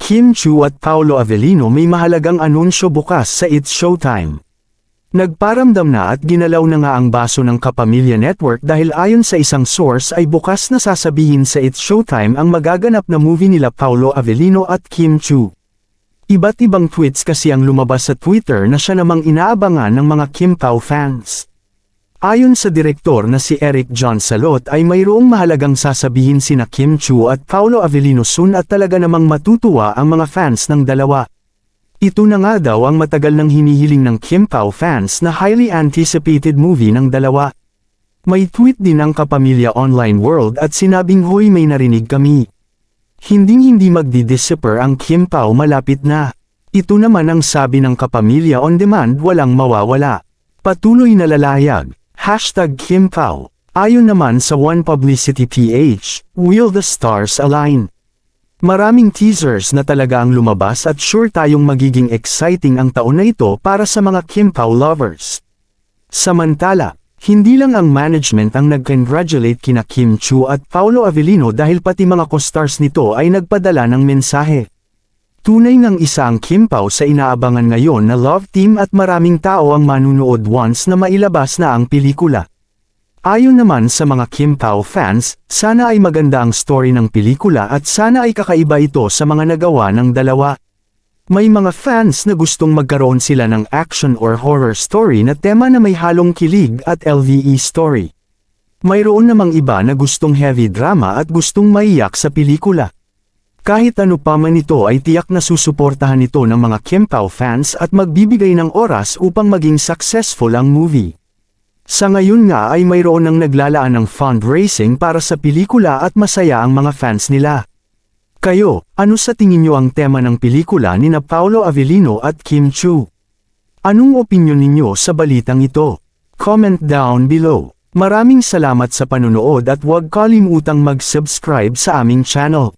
Kim Chiu at Paolo Avellino may mahalagang anunsyo bukas sa It's Showtime. Nagparamdam na at ginalaw na nga ang baso ng Kapamilya Network dahil ayon sa isang source ay bukas na sasabihin sa It's Showtime ang magaganap na movie nila Paolo Avellino at Kim Chiu. Iba't ibang tweets kasi ang lumabas sa Twitter na siya namang inaabangan ng mga Kim Pao fans. Ayon sa direktor na si Eric John Salot ay mayroong mahalagang sasabihin sina Kim Chiu at Paolo Avellino soon at talaga namang matutuwa ang mga fans ng dalawa. Ito na nga daw ang matagal nang hinihiling ng Kim Pao fans na highly anticipated movie ng dalawa. May tweet din ang Kapamilya Online World at sinabing hoy may narinig kami. Hindi magdi-disappear ang Kim Pao malapit na. Ito naman ang sabi ng Kapamilya On Demand walang mawawala. Patuloy na lalayag. #KimPao. Ayon naman sa One Publicity PH, will the stars align? Maraming teasers na talaga ang lumabas at sure tayong magiging exciting ang taon na ito para sa mga Kim Pao lovers. Samantala, hindi lang ang management ang nag-congratulate kina Kim Chiu at Paolo Avellino dahil pati mga co-stars nito ay nagpadala ng mensahe. Tunay ngang isa ang Kim Pao sa inaabangan ngayon na love team at maraming tao ang manunood once na mailabas na ang pelikula. Ayon naman sa mga Kim Pao fans, sana ay maganda ang story ng pelikula at sana ay kakaiba ito sa mga nagawa ng dalawa. May mga fans na gustong magkaroon sila ng action or horror story na tema na may halong kilig at LVE story. Mayroon namang iba na gustong heavy drama at gustong maiyak sa pelikula. Kahit ano pa man ito ay tiyak na susuportahan ito ng mga Kim Pao fans at magbibigay ng oras upang maging successful ang movie. Sa ngayon nga ay mayroon nang naglalaan ng fundraising para sa pelikula at masaya ang mga fans nila. Kayo, ano sa tingin nyo ang tema ng pelikula ni Paolo Avellino at Kim Chiu? Anong opinyon ninyo sa balitang ito? Comment down below. Maraming salamat sa panunood at huwag kalimutang mag-subscribe sa aming channel.